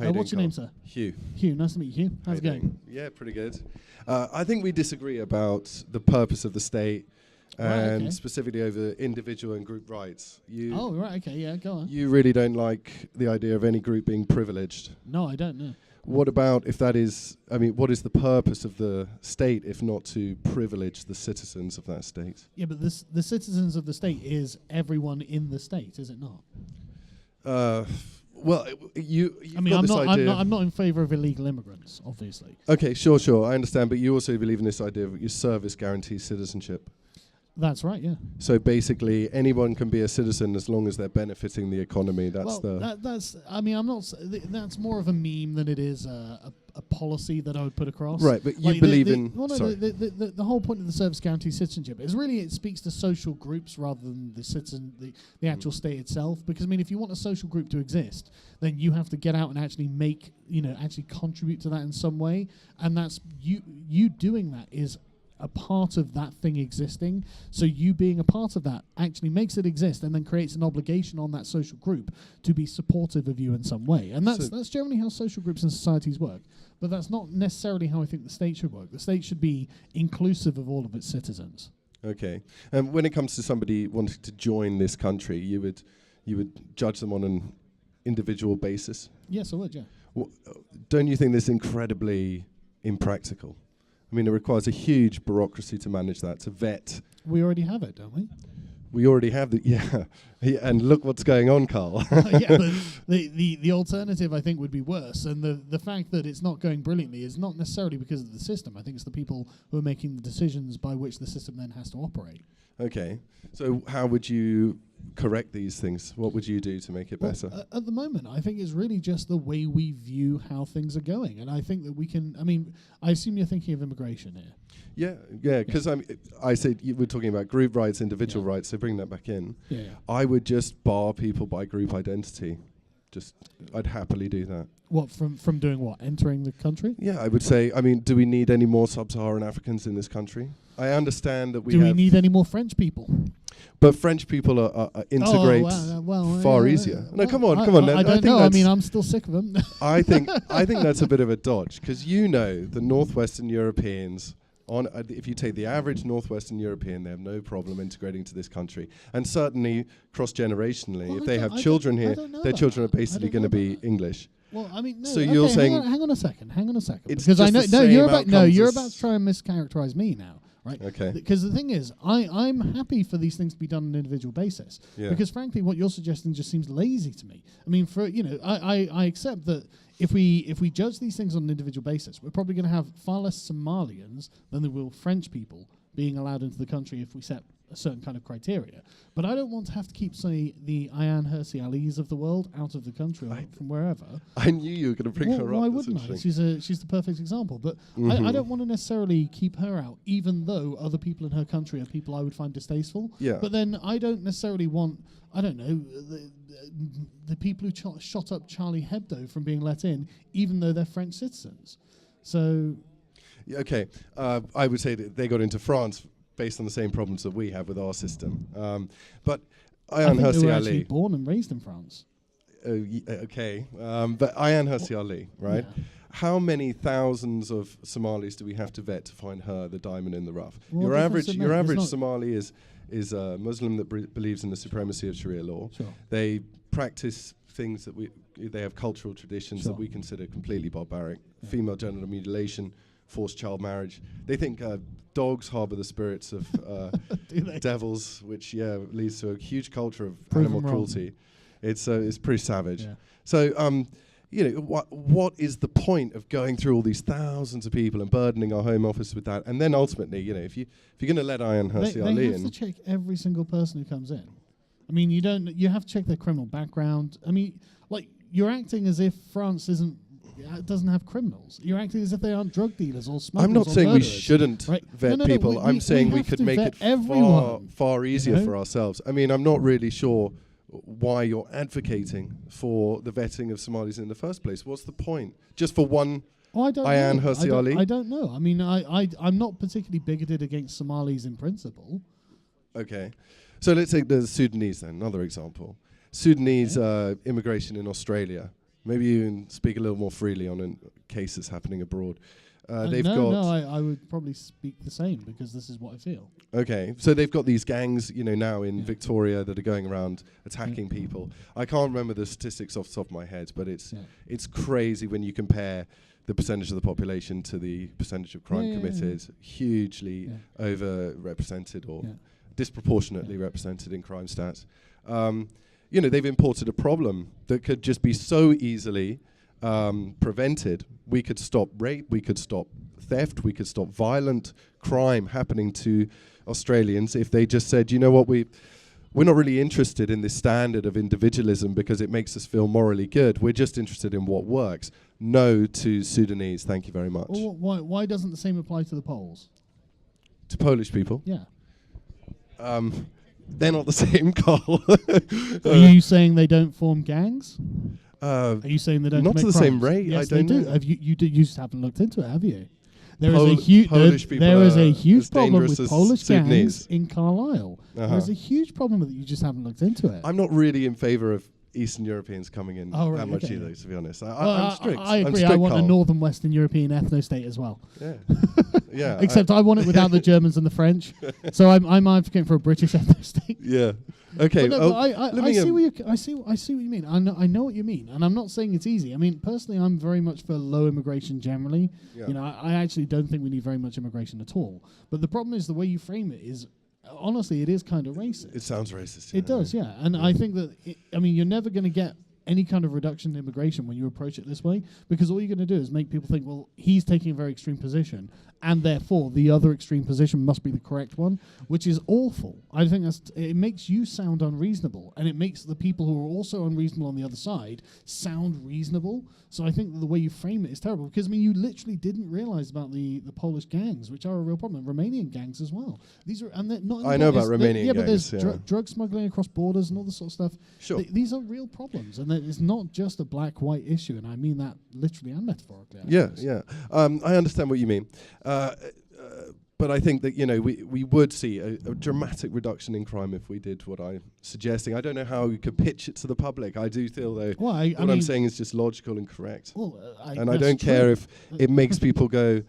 How you doing, What's your Carl? name, sir? Hugh. Hugh, nice to meet you. How How's it you going? doing? Yeah, pretty good. I think we disagree about the purpose of the state and okay. specifically over individual and group rights. Oh, right, okay, yeah, go on. You really don't like the idea of any group being privileged. No, I don't know. What about if that is, I mean, what is the purpose of the state if not to privilege the citizens of that state? Yeah, but the citizens of the state is everyone in the state, is it not? Well, you've I mean, got I'm this idea. I'm not in favour of illegal immigrants, obviously. Okay, sure, I understand, but you also believe in this idea of your service guarantees citizenship. That's right, yeah. So basically, anyone can be a citizen as long as they're benefiting the economy. That's that's. I mean, I'm not. That's more of a meme than it is a policy that I would put across. right. But you believe in. Sorry. The whole point of the service guarantee citizenship is really it speaks to social groups rather than the actual state itself. Because I mean, if you want a social group to exist, then you have to get out and actually actually contribute to that in some way, and that's you doing that is a part of that thing existing. So you being a part of that actually makes it exist and then creates an obligation on that social group to be supportive of you in some way. And that's generally how social groups and societies work. But that's not necessarily how I think the state should work. The state should be inclusive of all of its citizens. Okay. And when it comes to somebody wanting to join this country, you would judge them on an individual basis? Yes, I would, yeah. Don't you think this is incredibly impractical? I mean, it requires a huge bureaucracy to manage that, to vet. We already have it, don't we? We already have yeah, and look what's going on, Carl. Yeah, but the alternative, I think, would be worse. And the fact that it's not going brilliantly is not necessarily because of the system. I think it's the people who are making the decisions by which the system then has to operate. Okay. So how would you correct these things? What would you do to make it better? At the moment, I think it's really just the way we view how things are going. And I think that we can, I mean, I assume you're thinking of immigration here. Yeah, because I said we're talking about group rights, individual rights, so bring that back in. Yeah. I would just bar people by group identity. I'd happily do that. What, from doing what? Entering the country? Yeah, I would say, I mean, do we need any more sub-Saharan Africans in this country? I understand that Do we need any more French people? But French people are integrate far easier. No, come on. I don't know. I mean, I'm still sick of them. I think that's a bit of a dodge, because the Northwestern Europeans, if you take the average Northwestern European, they have no problem integrating to this country. And certainly cross-generationally, if they have children here, their children are basically going to be English. Well, I mean, no. So you're saying, hang on a second, it's because I know you're about to try and mischaracterize me now. Right. Okay. Because the thing is, I'm happy for these things to be done on an individual basis. Yeah. Because frankly, what you're suggesting just seems lazy to me. I mean, I accept that if we judge these things on an individual basis, we're probably going to have far less Somalians than there will French people being allowed into the country if we set a certain kind of criteria. But I don't want to have to keep, say, the Ayaan Hirsi Alis of the world out of the country or from wherever. I knew you were going to bring her up. Why wouldn't I? She's the perfect example. But I don't want to necessarily keep her out, even though other people in her country are people I would find distasteful. Yeah. But then I don't necessarily want, I don't know, the people who shot up Charlie Hebdo from being let in, even though they're French citizens. So... Yeah, okay. I would say that they got into France based on the same problems that we have with our system. But Ayaan Hirsi Hirsi Ali, Ali, born and raised in France. okay. But Ayaan Hirsi Ali, right? Yeah. How many thousands of Somalis do we have to vet to find her the diamond in the rough? Well, your average it's Somali is a Muslim that believes in the supremacy of Sharia law. Sure. They practice things that they have cultural traditions that we consider completely barbaric. Yeah. Female genital mutilation, forced child marriage. They think dogs harbour the spirits of devils, which leads to a huge culture of animal cruelty. It's pretty savage. Yeah. So what is the point of going through all these thousands of people and burdening our Home Office with that? And then ultimately, if you're going to let Ayaan Hirsi Ali in, they have to check every single person who comes in. I mean, you have to check their criminal background. I mean, like, you're acting as if France doesn't have criminals. You're acting as if they aren't drug dealers or smugglers. I'm not saying murderers, we shouldn't vet people. I'm saying we could make it far easier for ourselves. I mean, I'm not really sure why you're advocating for the vetting of Somalis in the first place. What's the point? Just for one Ayaan Hirsi Ali? I don't know. I mean, I'm not particularly bigoted against Somalis in principle. Okay. So let's take the Sudanese then, another example. Sudanese immigration in Australia. Maybe you can speak a little more freely on cases happening abroad. They've no, got I would probably speak the same because this is what I feel. Okay, so they've got these gangs, now in Victoria that are going around attacking people. I can't remember the statistics off the top of my head, but it's crazy when you compare the percentage of the population to the percentage of crime committed. Hugely overrepresented or disproportionately represented in crime stats. They've imported a problem that could just be so easily prevented. We could stop rape, we could stop theft, we could stop violent crime happening to Australians if they just said, you know what, we're not really interested in this standard of individualism because it makes us feel morally good. We're just interested in what works. No to Sudanese, thank you very much. Well, why doesn't the same apply to the Poles? To Polish people? Yeah. They're not the same, Carl. Are you saying they don't form gangs? Are you saying they don't not commit to the crimes? same rate? Yes, I don't they do. know. You just haven't looked into it, have you? There is a huge problem with Polish gangs in Carlisle. There is a huge problem with it. You just haven't looked into it. I'm not really in favour of Eastern Europeans coming in that much either, to be honest. I'm strict. I agree. Strict, I want Carl. a northern Western European ethno-state as well. Yeah. Yeah. Except I want it without the Germans and the French. So I'm advocating for a British ethno-state. Yeah. Okay. I see what you mean. I know what you mean, and I'm not saying it's easy. I mean, personally, I'm very much for low immigration generally. Yeah. I actually don't think we need very much immigration at all. But the problem is the way you frame it is, honestly, it is kind of racist. It sounds racist. It does, yeah. And I think that you're never going to get any kind of reduction in immigration when you approach it this way, because all you're going to do is make people think, well, he's taking a very extreme position, and therefore the other extreme position must be the correct one, which is awful. I think it makes you sound unreasonable, and it makes the people who are also unreasonable on the other side sound reasonable. So I think that the way you frame it is terrible, because you literally didn't realize about the Polish gangs, which are a real problem, Romanian gangs as well. These are, and they're not. I know about Romanian gangs. But there's drug smuggling across borders and all this sort of stuff. Sure. These are real problems, and it's not just a black-white issue, and I mean that literally and metaphorically. Yeah. I understand what you mean. But I think that we would see a dramatic reduction in crime if we did what I'm suggesting. I don't know how we could pitch it to the public. I do feel though what I'm saying is just logical and correct. Well, I don't care if it makes people go,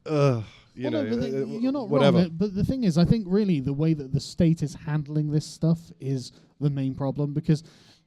ugh. You're not whatever. wrong. But the thing is, I think really the way that the state is handling this stuff is the main problem, because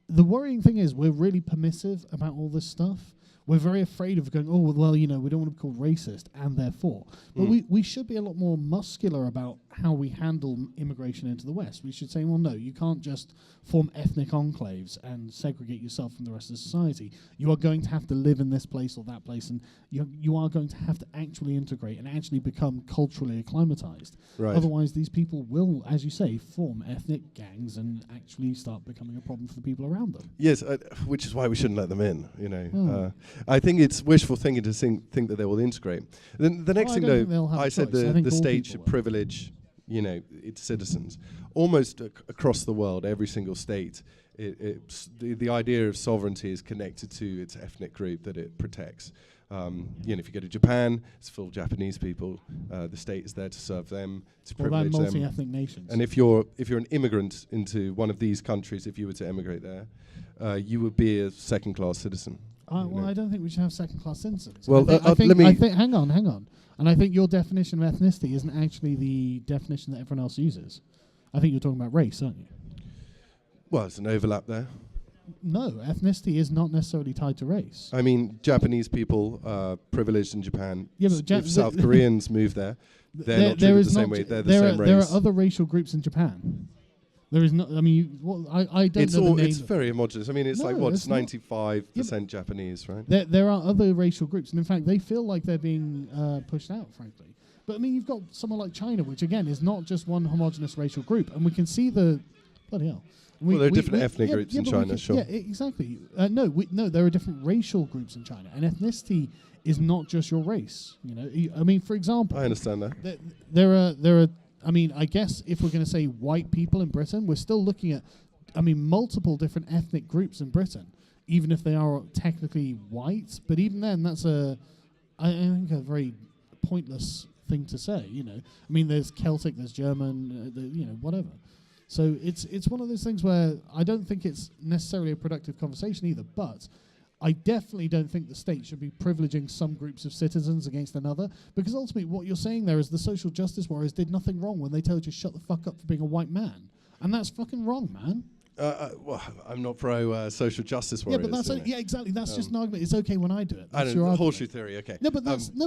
the worrying thing is we're really permissive about all this stuff. We're very afraid of going, we don't want to be called racist, and therefore. But we should be a lot more muscular about how we handle immigration into the West. We should say, well, no, you can't just form ethnic enclaves and segregate yourself from the rest of society. You are going to have to live in this place or that place, and you are going to have to actually integrate and actually become culturally acclimatized. Right. Otherwise, these people will, as you say, form ethnic gangs and actually start becoming a problem for the people around them. Yes, which is why we shouldn't let them in, I think it's wishful thinking to think that they will integrate. Then the next thing, though, I said the state should privilege, its citizens. Almost across the world, every single state, the idea of sovereignty is connected to its ethnic group that it protects. If you go to Japan, it's full of Japanese people. The state is there to serve them, to privilege them. Multi-ethnic nations. And if you're an immigrant into one of these countries, if you were to emigrate there, you would be a second-class citizen. I don't think we should have second-class citizens. Well, I think hang on. And I think your definition of ethnicity isn't actually the definition that everyone else uses. I think you're talking about race, aren't you? Well, there's an overlap there. No, ethnicity is not necessarily tied to race. I mean, Japanese people are privileged in Japan. Yeah, but if South Koreans move there, they're not treated the same way. They're the same race. There are other racial groups in Japan. There is not. I mean, I don't know the name. It's very homogenous. I mean, it's it's 95% Japanese, right? There are other racial groups, and in fact, they feel like they're being pushed out, frankly. But I mean, you've got someone like China, which again is not just one homogenous racial group, and we can see bloody hell. There are different ethnic groups in China, sure. Yeah, exactly. No, there are different racial groups in China, and ethnicity is not just your race. I mean, for example, I understand that. There are. I mean, I guess if we're going to say white people in Britain, we're still looking at, multiple different ethnic groups in Britain, even if they are technically white. But even then, that's I think a very pointless thing to say. I mean, there's Celtic, there's German, whatever. So it's one of those things where I don't think it's necessarily a productive conversation either. But I definitely don't think the state should be privileging some groups of citizens against another, because ultimately what you're saying there is the social justice warriors did nothing wrong when they told you shut the fuck up for being a white man. And that's fucking wrong, man. Well, I'm not pro social justice warriors. Yeah, but that's exactly. That's just an argument. It's okay when I do it. That's I don't your know, horseshoe argument. theory. Okay. No,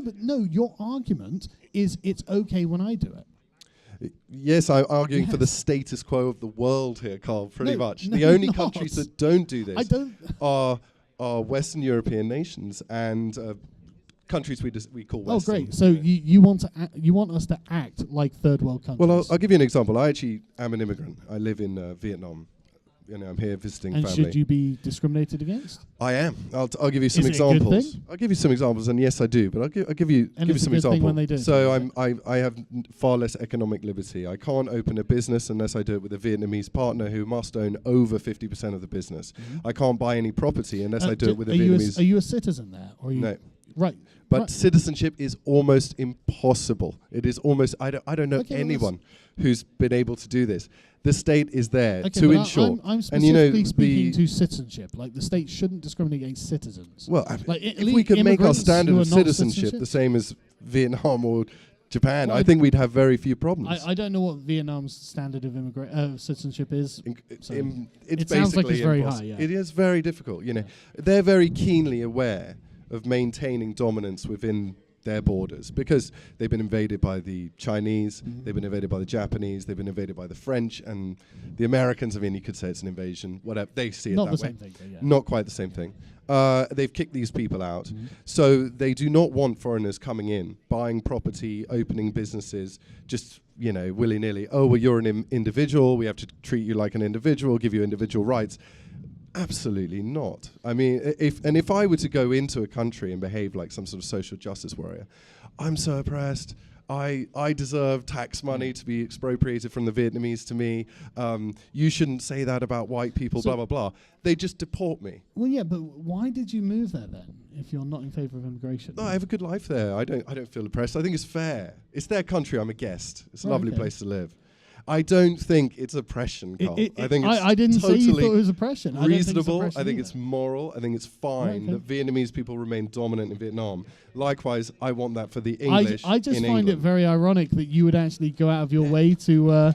but no. Your argument is it's okay when I do it. Yes, I'm arguing for the status quo of the world here, Carl. Pretty much. No, the only not. countries that don't do this I don't. are Western European nations and countries we call Western. Oh, great. So you want us to act like third world countries? Well, I'll give you an example. I actually am an immigrant. I live in Vietnam. I'm here visiting and family. Should you be discriminated against? I am. I'll give you some Is it a good examples. thing? I'll give you some examples, and yes, I do. But I'll give you And it's a some good thing examples. when they do it, So is it? I have far less economic liberty. I can't open a business unless I do it with a Vietnamese partner who must own over 50% of the business. I can't buy any property unless I do it with a Vietnamese. Are you a citizen there? Or are you No. Right. But right. citizenship is almost impossible. It is almost. I don't know Okay, well, anyone who's been able to do this. The state is there Okay, to but ensure. I'm and specifically speaking to citizenship. Like the state shouldn't discriminate against citizens. Well, like if we could make our immigrants standard who of are not citizenship the same as Vietnam or Japan, Well, I think we'd have very few problems. I don't know what Vietnam's standard of citizenship is. It's it sounds like it's very high. Yeah. It is very difficult. They're very keenly aware of maintaining dominance within their borders because they've been invaded by the Chinese, they've been invaded by the Japanese, they've been invaded by the French and the Americans. I mean, you could say it's an invasion, whatever. They see it Not that the way. same thing, but yeah. Not quite the same thing. They've kicked these people out. So they do not want foreigners coming in, buying property, opening businesses, just, willy-nilly. Oh, well, you're an individual. We have to treat you like an individual, give you individual rights. Absolutely not. I mean, if I were to go into a country and behave like some sort of social justice warrior, I'm so oppressed. I deserve tax money to be expropriated from the Vietnamese to me. You shouldn't say that about white people, So blah, blah, blah. They just deport me. Well, yeah, but why did you move there then if you're not in favour of immigration? No, I have a good life there. I don't feel oppressed. I think it's fair. It's their country. I'm a guest. It's a lovely place to live. I don't think it's oppression, Carl. I think it's I didn't totally say you thought it was oppression. reasonable. I think it's moral. I think it's fine that Vietnamese people remain dominant in Vietnam. Likewise, I want that for the English I just in find England. it very ironic that you would actually go out of your way to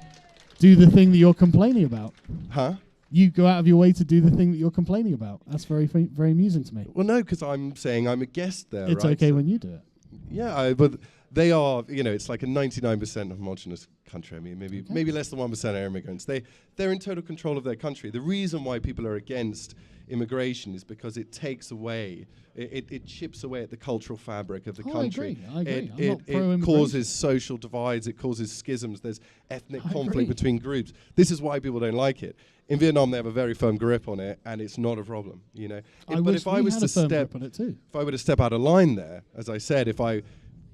do the thing that you're complaining about. Huh? You go out of your way to do the thing that you're complaining about. That's very very amusing to me. Well, no, because I'm saying I'm a guest there. It's right? okay when you do it. Yeah, but they are, it's like a 99% homogenous country. I mean, maybe less than 1% are immigrants. They're in total control of their country. The reason why people are against immigration is because it takes away, it chips away at the cultural fabric of the country. I agree. It causes social divides. It causes schisms. There's ethnic conflict between groups. This is why people don't like it. In Vietnam, they have a very firm grip on it, and it's not a problem. But if I was to step out of line there, as I said, if I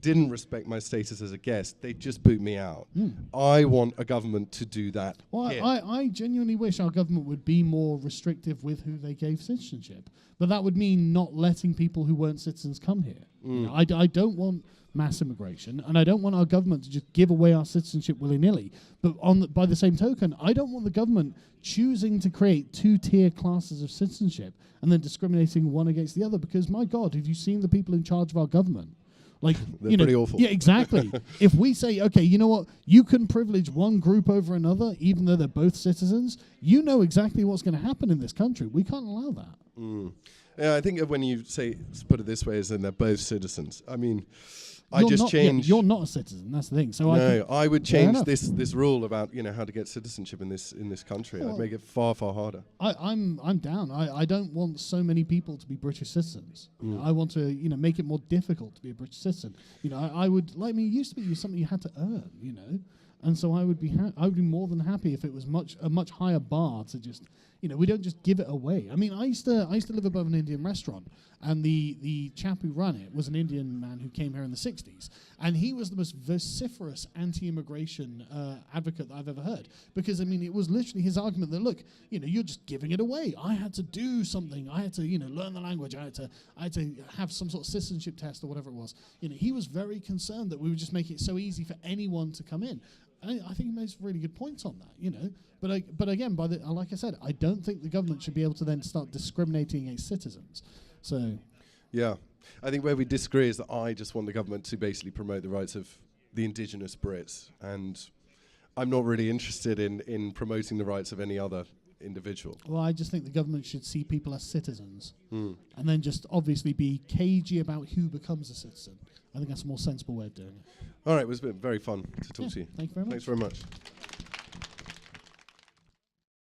didn't respect my status as a guest, they'd just boot me out. I want a government to do that. Well, here. I genuinely wish our government would be more restrictive with who they gave citizenship. But that would mean not letting people who weren't citizens come here. I don't want mass immigration, and I don't want our government to just give away our citizenship willy-nilly. But by the same token, I don't want the government choosing to create two-tier classes of citizenship and then discriminating one against the other, because, my God, have you seen the people in charge of our government? Like, they're pretty awful. Yeah, exactly. If we say, okay, you know what, you can privilege one group over another, even though they're both citizens, you know exactly what's going to happen in this country. We can't allow that. Yeah, I think when you put it this way, is that they're both citizens. I mean, You're not a citizen. That's the thing. So I would change this rule about how to get citizenship in this country. Well, I'd make it far harder. I'm down. I don't want so many people to be British citizens. I want to make it more difficult to be a British citizen. It used to be something you had to earn. And so I would be more than happy if it was a much higher bar to just we don't just give it away. I mean, I used to live above an Indian restaurant, and the chap who ran it was an Indian man who came here in the 60s, and he was the most vociferous anti-immigration advocate that I've ever heard, because I mean, it was literally his argument that, look, you're just giving it away. I had to do something. I had to learn the language. I had to have some sort of citizenship test or whatever it was. He was very concerned that we would just make it so easy for anyone to come in. And I think he makes really good points on that, But again, like I said, I don't think the government should be able to then start discriminating against citizens. So, yeah, I think where we disagree is that I just want the government to basically promote the rights of the indigenous Brits, and I'm not really interested in promoting the rights of any other individual. well, I just think the government should see people as citizens, and then just obviously be cagey about who becomes a citizen. I think that's a more sensible way of doing it. All right, it was been very fun to talk to you. Thank you very much. Thanks very much.